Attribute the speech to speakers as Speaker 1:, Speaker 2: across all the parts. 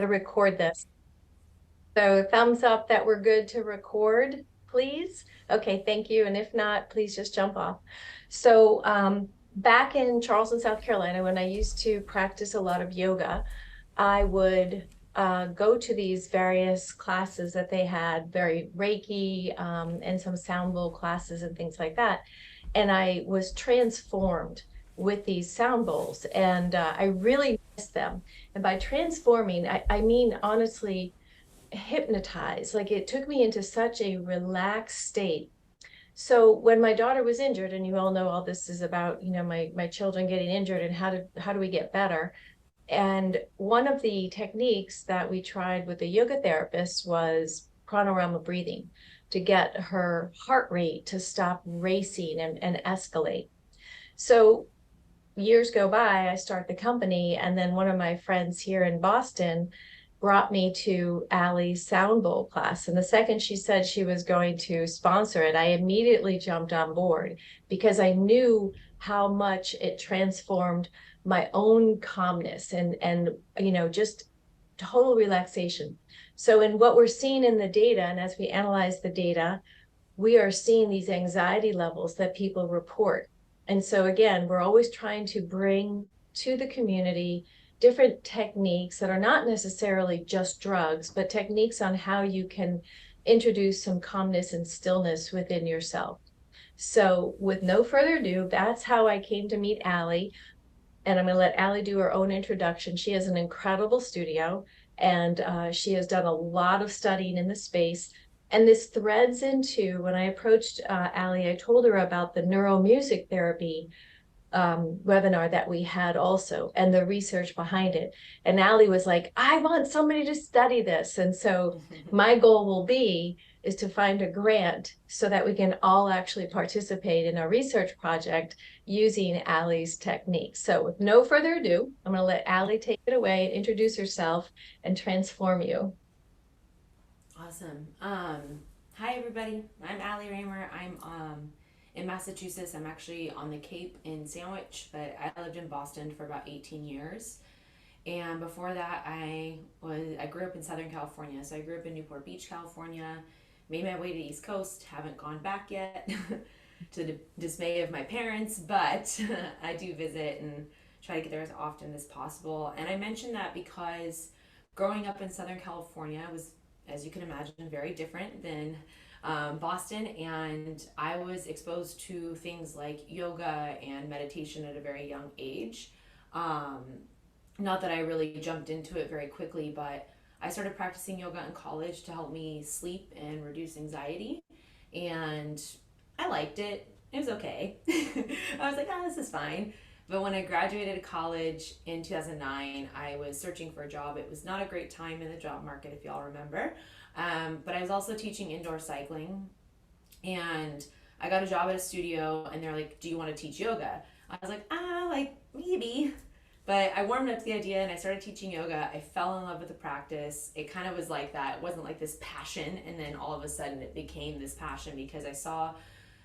Speaker 1: to record this. So thumbs up that we're good to record, please. Okay, thank you. And if not, please just jump off. So back in Charleston, South Carolina, when I used to practice a lot of yoga, I would go to these various classes that they had, very Reiki, and some sound bowl classes and things like that. And I was transformed with these sound bowls, and I really miss them. And by transforming, I mean, honestly, hypnotized. Like it took me into such a relaxed state. So when my daughter was injured, and you all know all this is about, my children getting injured and how do we get better? And one of the techniques that we tried with the yoga therapist was pranayama breathing to get her heart rate to stop racing and escalate. So years go by, I start the company, and then one of my friends here in Boston brought me to Allie's sound bowl class. And the second she said she was going to sponsor it, I immediately jumped on board because I knew how much it transformed my own calmness and just total relaxation. So in what we're seeing in the data, and as we analyze the data, we are seeing these anxiety levels that people report. And so again, we're always trying to bring to the community different techniques that are not necessarily just drugs, but techniques on how you can introduce some calmness and stillness within yourself. So with no further ado, that's how I came to meet Allie. And I'm going to let Allie do her own introduction. She has an incredible studio, and she has done a lot of studying in the space. And this threads into when I approached Allie, I told her about the neuromusic therapy webinar that we had also and the research behind it. And Allie was like, I want somebody to study this. And so my goal will be is to find a grant so that we can all actually participate in a research project using Allie's techniques. So with no further ado, I'm going to let Allie take it away and introduce herself and transform you.
Speaker 2: Awesome. Hi everybody. I'm Raymer. I'm in Massachusetts. I'm actually on the Cape in Sandwich, but I lived in Boston for about 18 years. And before that, I grew up in Southern California. So I grew up in Newport Beach, California. Made my way to the East Coast. Haven't gone back yet, to the dismay of my parents, but I do visit and try to get there as often as possible. And I mention that because growing up in Southern California was, as you can imagine, very different than Boston, and I was exposed to things like yoga and meditation at a very young age. Um, Not that I really jumped into it very quickly, but I started practicing yoga in college to help me sleep and reduce anxiety, and I liked it. It was okay. I was like, oh, this is fine. But when I graduated college in 2009, I was searching for a job. It was not a great time in the job market, if y'all remember. But I was also teaching indoor cycling, and I got a job at a studio, and they're like, "Do you want to teach yoga?" I was like, like maybe. But I warmed up to the idea and I started teaching yoga. I fell in love with the practice. It kind of was like that. It wasn't like this passion, and then all of a sudden it became this passion because I saw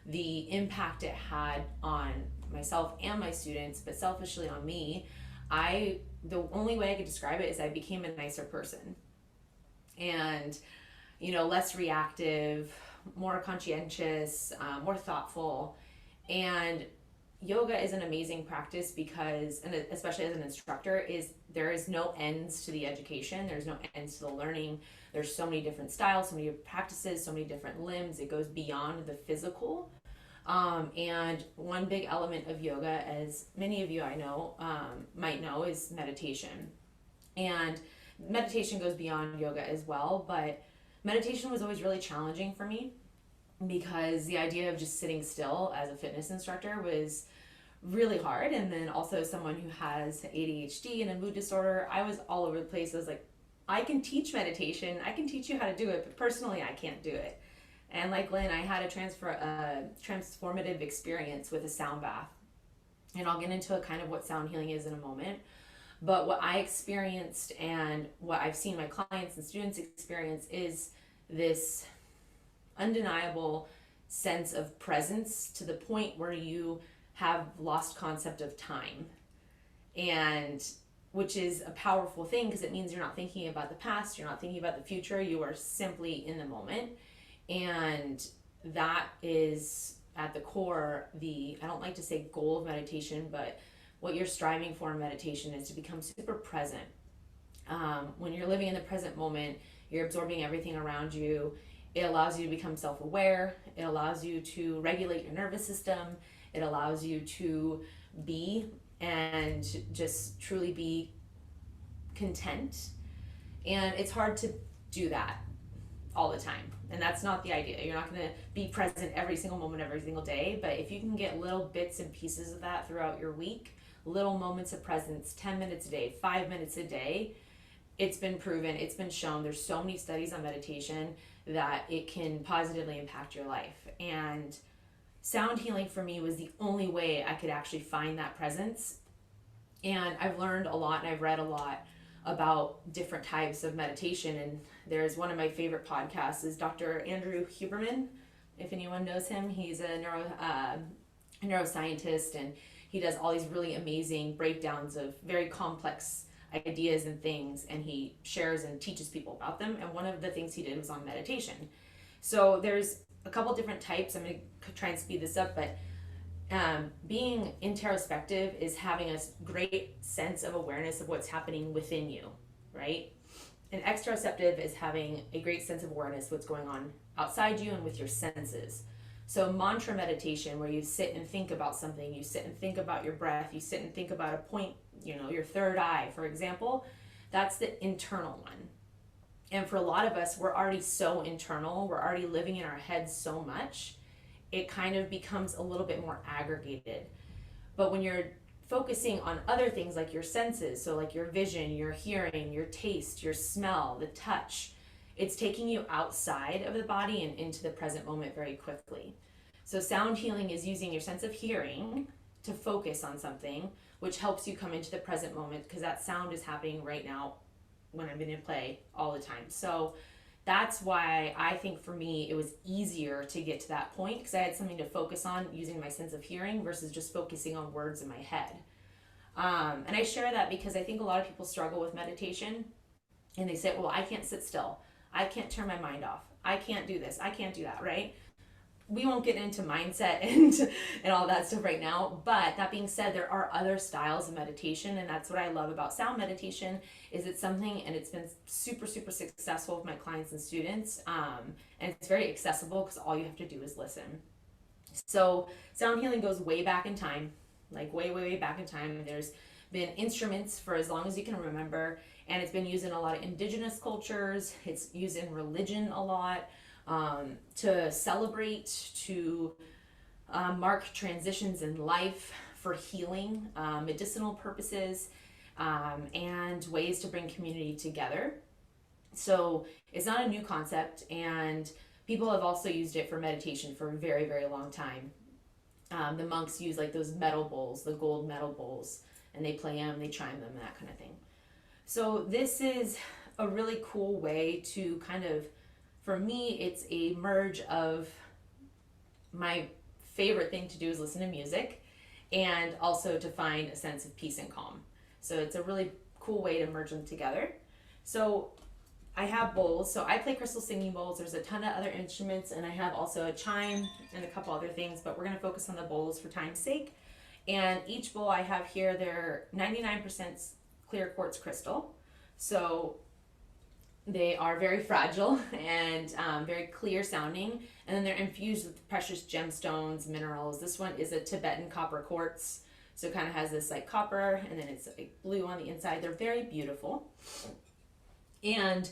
Speaker 2: the impact it had on myself and my students, but selfishly on me. The only way I could describe it is I became a nicer person, and less reactive, more conscientious, more thoughtful. And yoga is an amazing practice because, and especially as an instructor, is there is no ends to the education. There's no ends to the learning. There's so many different styles, so many practices, so many different limbs. It goes beyond the physical. And one big element of yoga, as many of you I know might know, is meditation. And meditation goes beyond yoga as well, but meditation was always really challenging for me because the idea of just sitting still as a fitness instructor was really hard. And then also, someone who has ADHD and a mood disorder, I was all over the place. I was like, I can teach meditation, I can teach you how to do it, but personally I can't do it. And like Lynn, I had a transformative experience with a sound bath, and I'll get into a kind of what sound healing is in a moment. But what I experienced and what I've seen my clients and students experience is this undeniable sense of presence to the point where you have lost concept of time. And which is a powerful thing because it means you're not thinking about the past, you're not thinking about the future, you are simply in the moment. And that is at the core the, I don't like to say goal of meditation, but what you're striving for in meditation is to become super present. When you're living in the present moment, you're absorbing everything around you. It allows you to become self aware. It allows you to regulate your nervous system. It allows you to be and just truly be content. And it's hard to do that all the time. And that's not the idea. You're not going to be present every single moment, every single day. But if you can get little bits and pieces of that throughout your week, little moments of presence, 10 minutes a day, 5 minutes a day, it's been proven, it's been shown. There's so many studies on meditation that it can positively impact your life. And sound healing for me was the only way I could actually find that presence. And I've learned a lot and I've read a lot about different types of meditation. And there's one of my favorite podcasts is Dr. Andrew Huberman. If anyone knows him, he's a neuroscientist, and he does all these really amazing breakdowns of very complex ideas and things, and he shares and teaches people about them. And one of the things he did was on meditation. So there's a couple different types. I'm going to try and speed this up, but being introspective is having a great sense of awareness of what's happening within you, right? And extroceptive is having a great sense of awareness of what's going on outside you and with your senses. So mantra meditation, where you sit and think about something, you sit and think about your breath, you sit and think about a point, your third eye, for example, that's the internal one. And for a lot of us, we're already so internal, we're already living in our heads so much, it kind of becomes a little bit more aggregated. But when you're focusing on other things like your senses, so like your vision, your hearing, your taste, your smell, the touch, it's taking you outside of the body and into the present moment very quickly. So sound healing is using your sense of hearing to focus on something, which helps you come into the present moment because that sound is happening right now when I'm in play all the time. So that's why I think for me it was easier to get to that point because I had something to focus on using my sense of hearing versus just focusing on words in my head. And I share that because I think a lot of people struggle with meditation and they say, well, I can't sit still. I can't turn my mind off. I can't do this. I can't do that, right? We won't get into mindset and all that stuff right now. But that being said, there are other styles of meditation, and that's what I love about sound meditation. Is it's something, and it's been super super successful with my clients and students, and it's very accessible because all you have to do is listen. So sound healing goes way back in time, like way back in time. There's been instruments for as long as you can remember, and it's been used in a lot of indigenous cultures. It's used in religion a lot, to celebrate, to mark transitions in life, for healing, medicinal purposes, and ways to bring community together. So it's not a new concept, and people have also used it for meditation for a very long time. The monks use like those metal bowls, the gold metal bowls, and they play them, they chime them, and that kind of thing. So this is a really cool way to kind of, for me, it's a merge of my favorite thing to do is listen to music and also to find a sense of peace and calm. So it's a really cool way to merge them together. So I have bowls. So I play crystal singing bowls. There's a ton of other instruments, and I have also a chime and a couple other things, but we're going to focus on the bowls for time's sake. And each bowl I have here, they're 99% clear quartz crystal. So they are very fragile and very clear sounding, and then they're infused with precious gemstones, minerals. This one is a Tibetan copper quartz, so it kind of has this like copper, and then it's like blue on the inside. They're very beautiful, and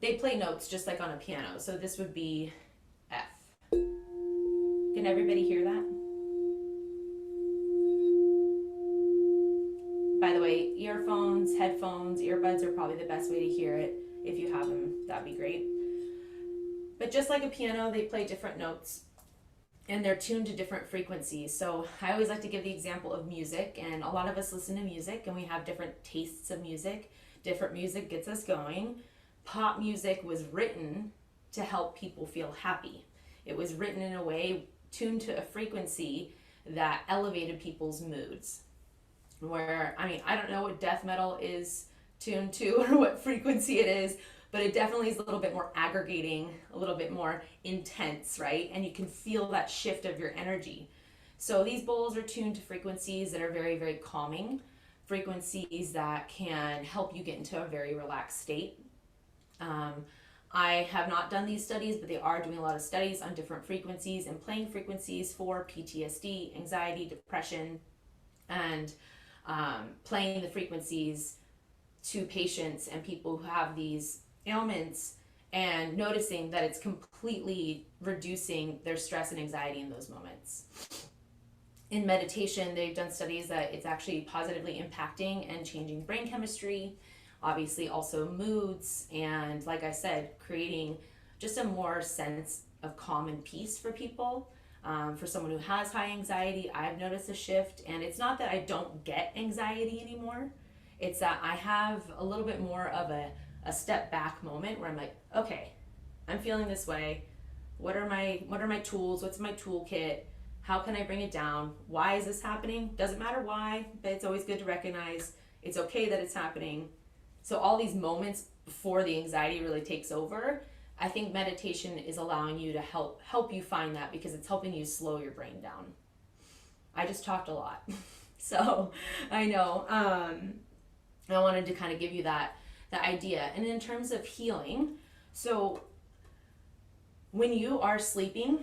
Speaker 2: they play notes just like on a piano. So this would be F. Can everybody hear that? By the way, earphones, headphones, earbuds are probably the best way to hear it. If you have them, that'd be great. But just like a piano, they play different notes and they're tuned to different frequencies. So I always like to give the example of music, and a lot of us listen to music and we have different tastes of music. Different music gets us going. Pop music was written to help people feel happy. It was written in a way tuned to a frequency that elevated people's moods. where, I mean, I don't know what death metal is tuned to or what frequency it is, but it definitely is a little bit more aggregating, a little bit more intense, right? And you can feel that shift of your energy. So these bowls are tuned to frequencies that are very, very calming, frequencies that can help you get into a very relaxed state. Um, I have not done these studies, but they are doing a lot of studies on different frequencies and playing frequencies for PTSD, anxiety, depression, and playing the frequencies to patients and people who have these ailments and noticing that it's completely reducing their stress and anxiety in those moments. In meditation, they've done studies that it's actually positively impacting and changing brain chemistry, obviously, also moods, and like I said, creating just a more sense of calm and peace for people. For someone who has high anxiety, I've noticed a shift, and it's not that I don't get anxiety anymore. It's that I have a little bit more of a step back moment where I'm like, okay, I'm feeling this way. What are my tools? What's my toolkit? How can I bring it down? Why is this happening? Doesn't matter why, but it's always good to recognize it's okay that it's happening. So all these moments before the anxiety really takes over, I think meditation is allowing you to help you find that because it's helping you slow your brain down. I just talked a lot. So I know. I wanted to kind of give you that idea. And in terms of healing, so when you are sleeping,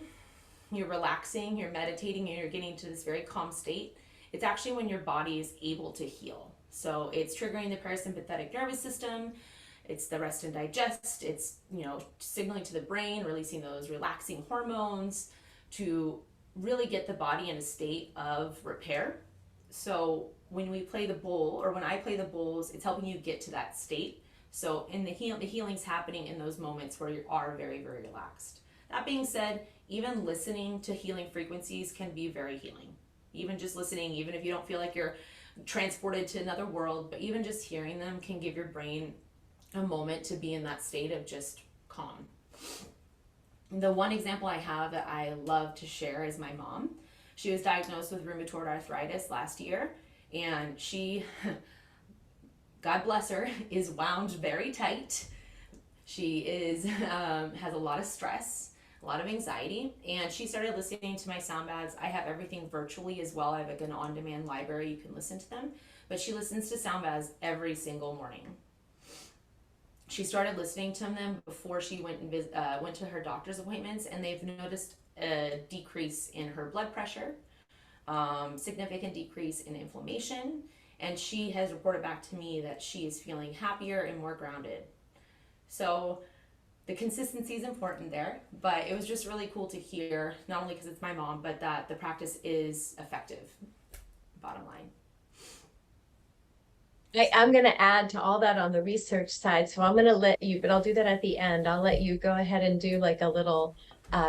Speaker 2: you're relaxing, you're meditating, and you're getting to this very calm state, it's actually when your body is able to heal. So it's triggering the parasympathetic nervous system, it's the rest and digest, it's, signaling to the brain, releasing those relaxing hormones to really get the body in a state of repair. So when we play the bowl, or when I play the bowls, it's helping you get to that state. So in the healing's happening in those moments where you are very, very relaxed. That being said, even listening to healing frequencies can be very healing. Even just listening, even if you don't feel like you're transported to another world, but even just hearing them can give your brain a moment to be in that state of just calm. The one example I have that I love to share is my mom. She was diagnosed with rheumatoid arthritis last year, and she, God bless her, is wound very tight. She is has a lot of stress, a lot of anxiety, and she started listening to my sound baths. I have everything virtually as well. I have like an on-demand library, you can listen to them, but she listens to sound baths every single morning. She started listening to them before she went to her doctor's appointments, and they've noticed a decrease in her blood pressure, significant decrease in inflammation, and she has reported back to me that she is feeling happier and more grounded. So the consistency is important there, but it was just really cool to hear, not only because it's my mom, but that the practice is effective, bottom line.
Speaker 1: I'm going to add to all that on the research side. So I'm going to let you, but I'll do that at the end. I'll let you go ahead and do like a little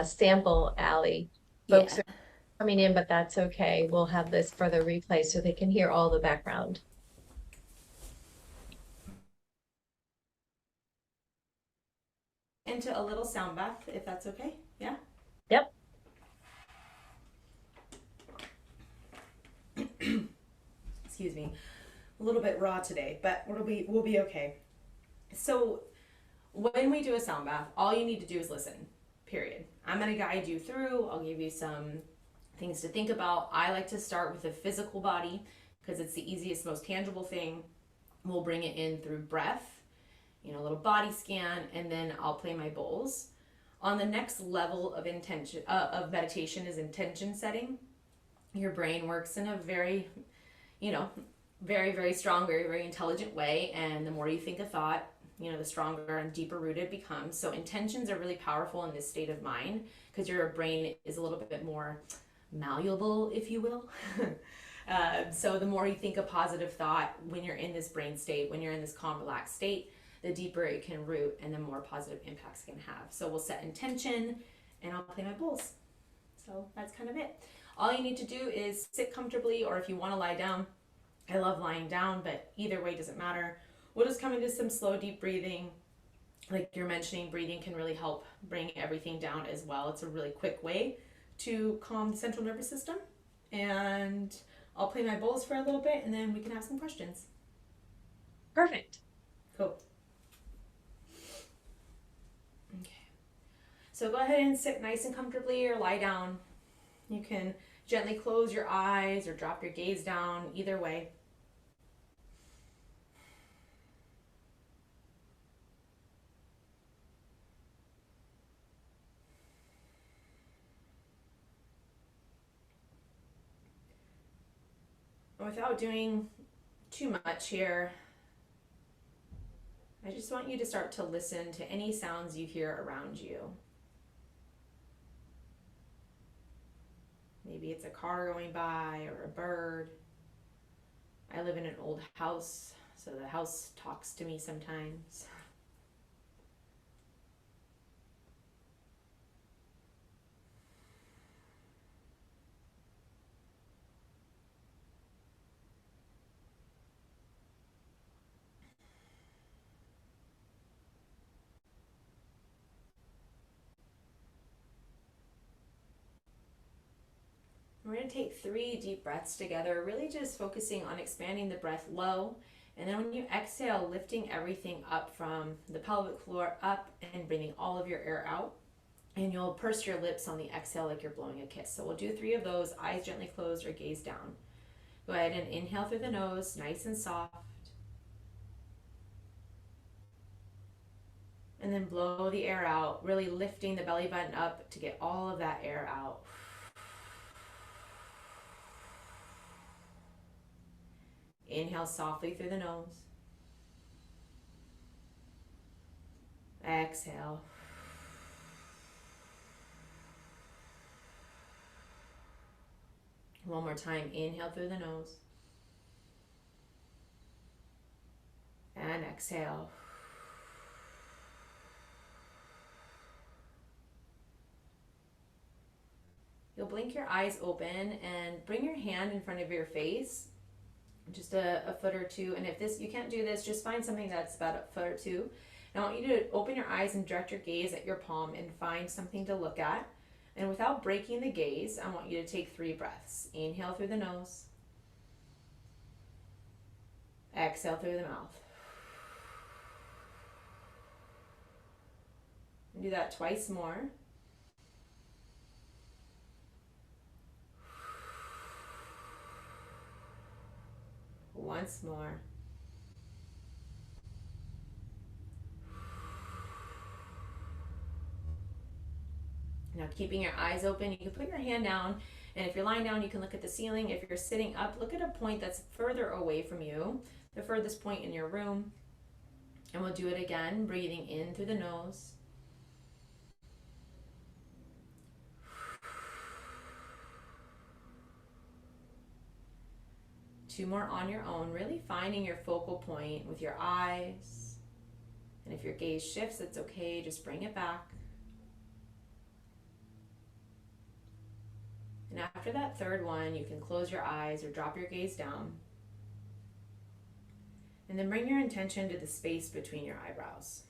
Speaker 1: sample, Allie. Folks
Speaker 2: Yeah.
Speaker 1: are coming in, but that's okay. We'll have this for the replay so they can hear all the background.
Speaker 2: Into a little sound bath, if that's okay. Yeah.
Speaker 1: Yep.
Speaker 2: Excuse me. A little bit raw today, but we'll be okay. So when we do a sound bath, all you need to do is listen. Period. I'm gonna guide you through. I'll give you some things to think about. I like to start with the physical body because it's the easiest, most tangible thing. We'll bring it in through breath, a little body scan, and then I'll play my bowls. On the next level of intention of meditation is intention setting. Your brain works in a very, very, very strong, very, very intelligent way. And the more you think a thought, the stronger and deeper rooted it becomes. So intentions are really powerful in this state of mind because your brain is a little bit more malleable, if you will. So the more you think a positive thought when you're in this brain state, when you're in this calm, relaxed state, the deeper it can root and the more positive impacts it can have. So we'll set intention and I'll play my bowls. So that's kind of it. All you need to do is sit comfortably, or if you want to lie down, I love lying down, but either way doesn't matter. We'll just come into some slow, deep breathing. Like you're mentioning, breathing can really help bring everything down as well. It's a really quick way to calm the central nervous system. And I'll play my bowls for a little bit and then we can have some questions.
Speaker 1: Perfect.
Speaker 2: Cool. Okay. So go ahead and sit nice and comfortably or lie down. You can gently close your eyes or drop your gaze down, either way. Without doing too much here, I just want you to start to listen to any sounds you hear around you. Maybe it's a car going by or a bird. I live in an old house, so the house talks to me sometimes. We're going to take 3 deep breaths together, really just focusing on expanding the breath low. And then when you exhale, lifting everything up from the pelvic floor up and bringing all of your air out. And you'll purse your lips on the exhale like you're blowing a kiss. So we'll do 3 of those, eyes gently closed or gaze down. Go ahead and inhale through the nose, nice and soft. And then blow the air out, really lifting the belly button up to get all of that air out. Inhale softly through the nose. Exhale. One more time, inhale through the nose. And exhale. You'll blink your eyes open and bring your hand in front of your face, just a foot or two. And if you can't do this, just find something that's about a foot or two. And I want you to open your eyes and direct your gaze at your palm and find something to look at. And without breaking the gaze, I want you to take 3 breaths. Inhale through the nose. Exhale through the mouth. And do that twice more. Once more. Now keeping your eyes open, you can put your hand down, and if you're lying down, you can look at the ceiling. If you're sitting up, look at a point that's further away from you, the furthest point in your room. And we'll do it again, breathing in through the nose. Two more on your own, really finding your focal point with your eyes. And if your gaze shifts, it's okay, just bring it back. And after that third one, you can close your eyes or drop your gaze down. And then bring your intention to the space between your eyebrows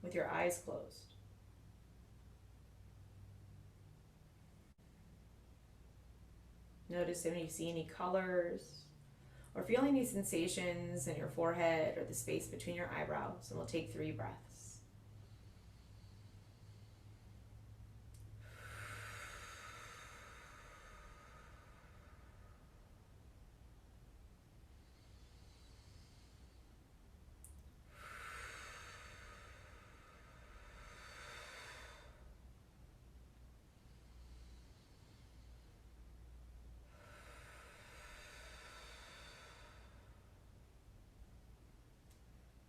Speaker 2: with your eyes closed. Notice if you see any colors or feel any sensations in your forehead or the space between your eyebrows. And we'll take 3 breaths.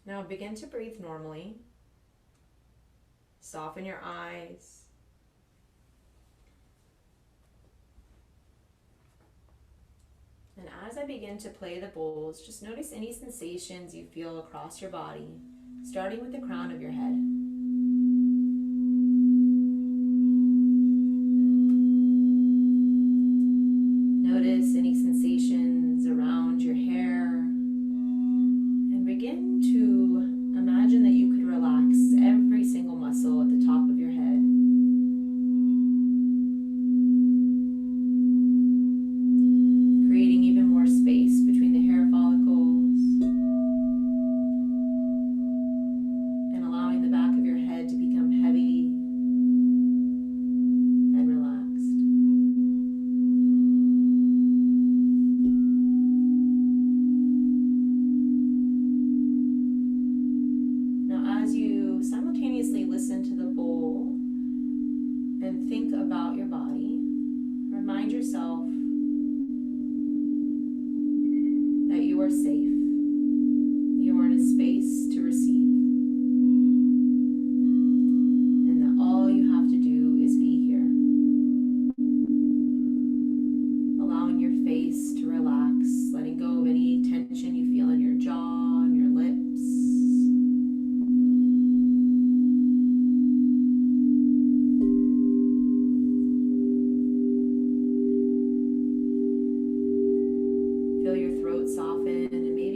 Speaker 2: Now begin to breathe normally. Soften your eyes. And as I begin to play the bowls, just notice any sensations you feel across your body, starting with the crown of your head. Notice any sensations around your hair. And begin to imagine that you could relax every single muscle at the top of your head. to simultaneously listen to the bowl and think about your body. Remind yourself that you are safe. You are in a space to receive. And that all you have to do is be here. Allowing your face to relax, letting go of any tension you feel in your jaw and your lips. Feel your throat soften and maybe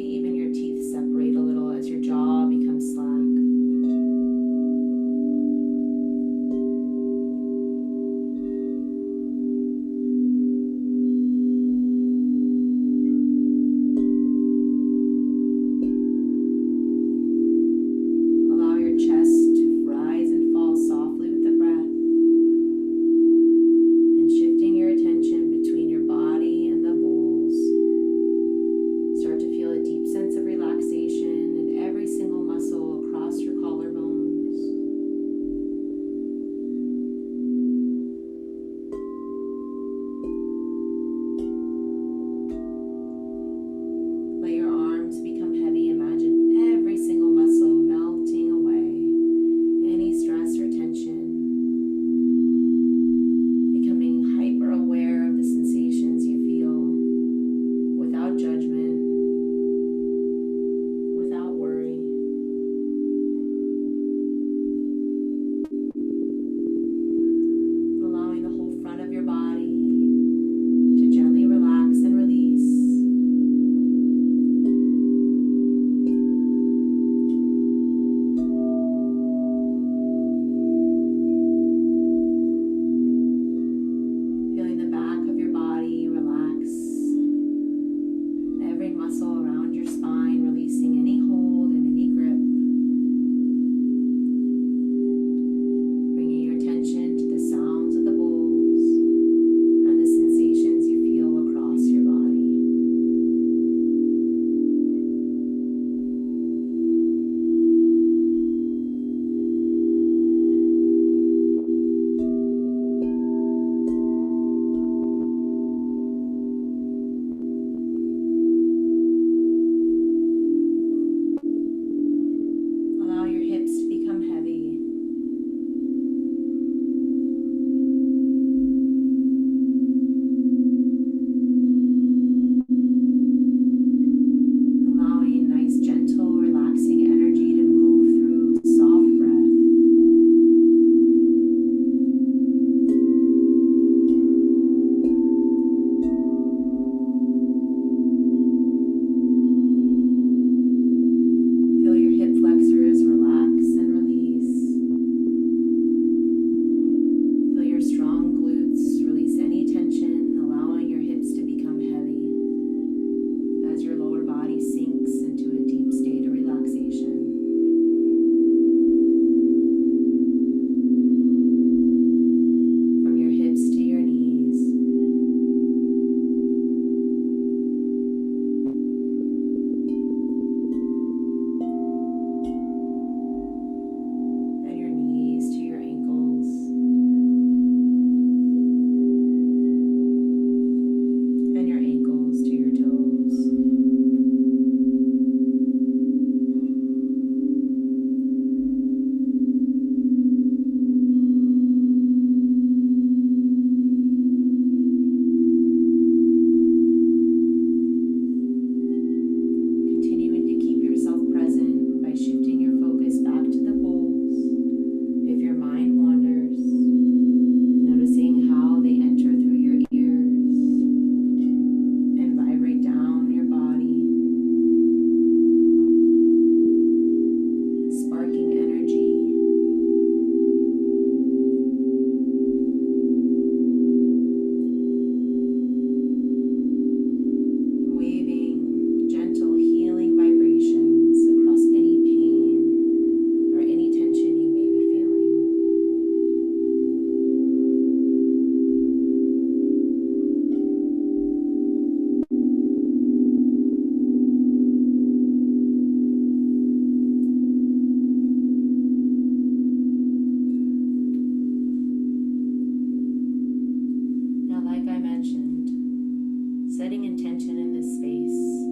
Speaker 2: intention in this space,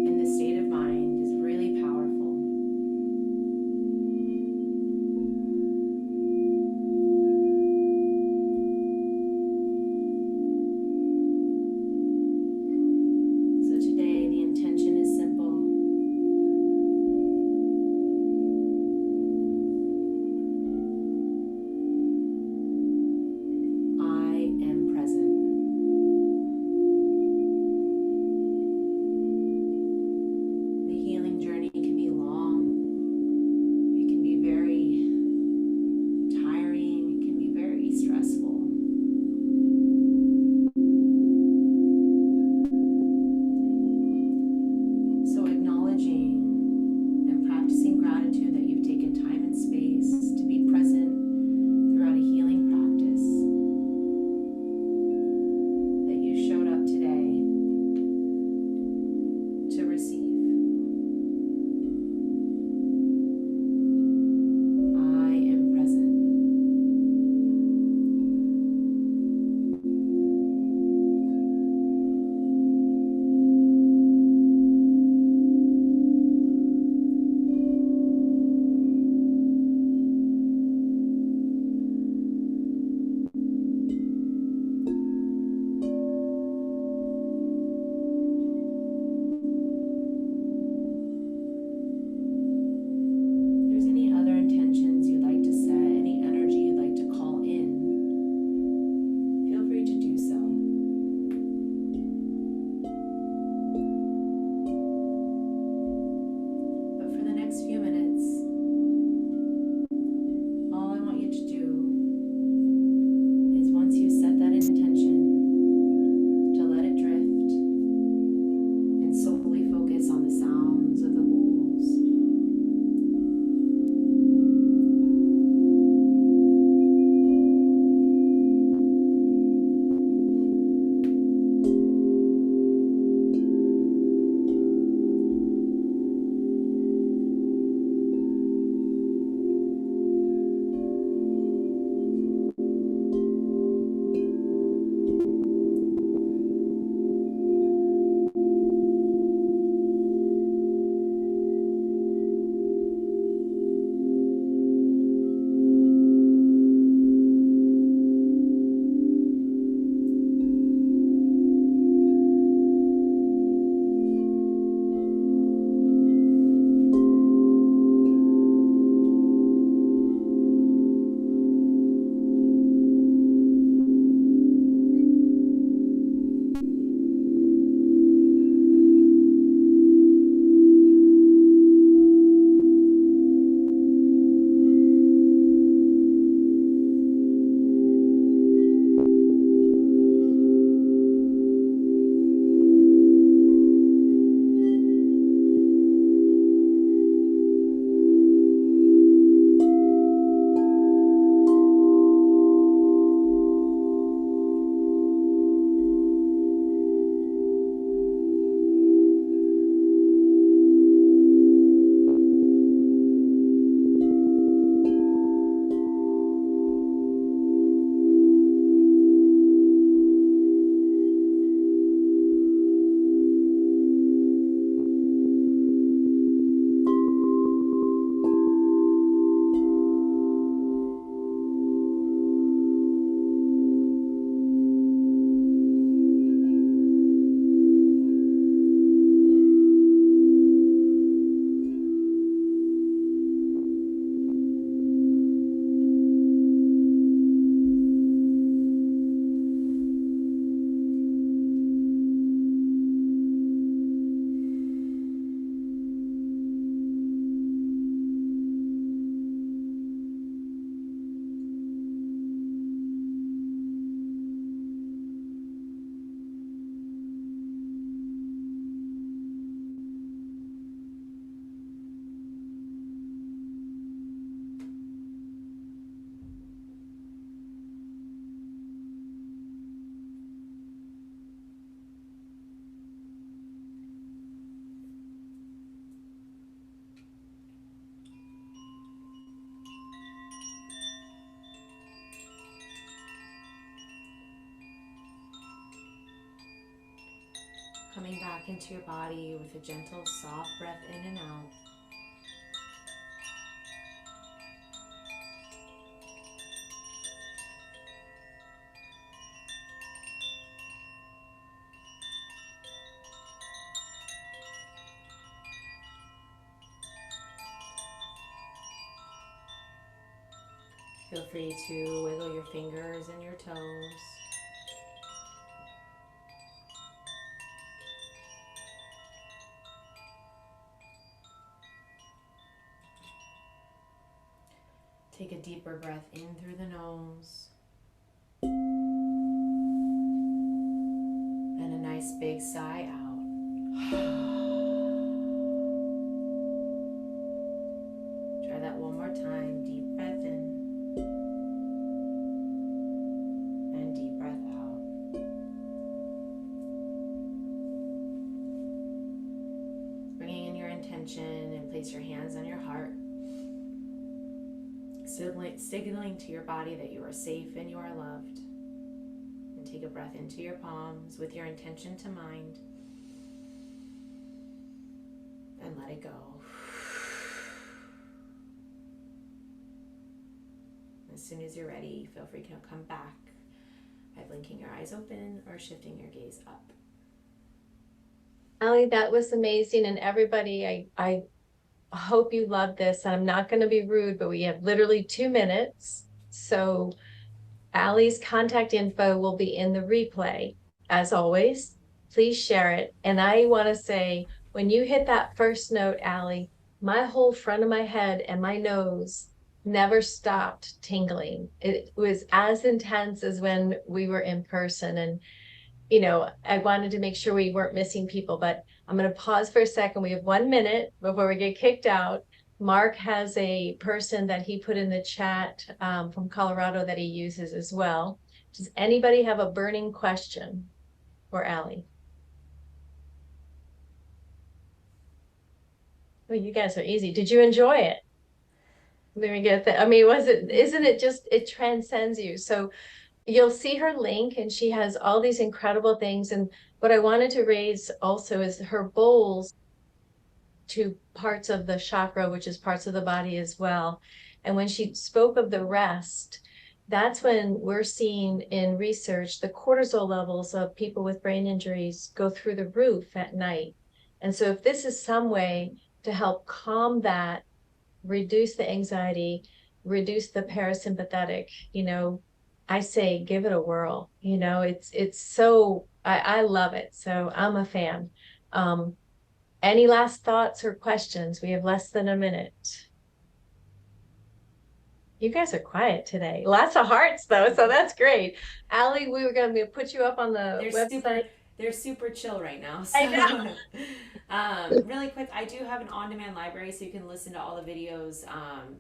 Speaker 2: in this state of mind, is really powerful. So today, the intention is simple. I am present. Coming back into your body with a gentle, soft breath in and out. Feel free to wiggle your fingers and your toes. Take a deeper breath in through the nose and a nice big sigh out. Try that one more time. Deep breath in and deep breath out. Bringing in your intention and place your hands on your heart, signaling to your body that you are safe and you are loved. And take a breath into your palms with your intention to mind and let it go. As soon as you're ready, feel free to come back by blinking your eyes open or shifting your gaze up.
Speaker 1: Allie, that was amazing. And everybody, I hope you love this. I'm not going to be rude, but we have literally 2 minutes. So Allie's contact info will be in the replay. As always, please share it. And I want to say, when you hit that first note, Allie, my whole front of my head and my nose never stopped tingling. It was as intense as when we were in person. And I wanted to make sure we weren't missing people, but I'm going to pause for a second. We have 1 minute before we get kicked out. Mark has a person that he put in the chat from Colorado that he uses as well. Does anybody have a burning question for Allie? Oh, you guys are easy. Did you enjoy it? Let me get that. I mean, isn't it just, it transcends you. So you'll see her link and she has all these incredible things. And what I wanted to raise also is her bowls to parts of the chakra, which is parts of the body as well. And when she spoke of the rest, that's when we're seeing in research the cortisol levels of people with brain injuries go through the roof at night. And so if this is some way to help calm that, reduce the anxiety, reduce the parasympathetic, I say give it a whirl. It's so I love it. So I'm a fan. Any last thoughts or questions? We have less than a minute. You guys are quiet today. Lots of hearts though, so that's great. Allie, we were going to put you up on the
Speaker 2: They're
Speaker 1: website.
Speaker 2: super they're super chill right now.
Speaker 1: I know.
Speaker 2: So really quick, I do have an on-demand library so you can listen to all the videos.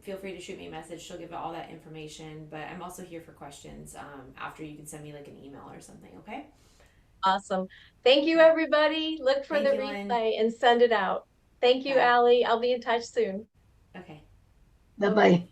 Speaker 2: Feel free to shoot me a message. She'll give all that information, but I'm also here for questions after. You can send me like an email or something. Okay.
Speaker 1: Awesome. Thank you, everybody. Look for the
Speaker 2: Thank you, Lynn.
Speaker 1: replay and send it out. Thank you,
Speaker 2: Got it.
Speaker 1: Allie. I'll be in touch soon.
Speaker 2: Okay.
Speaker 3: Bye bye.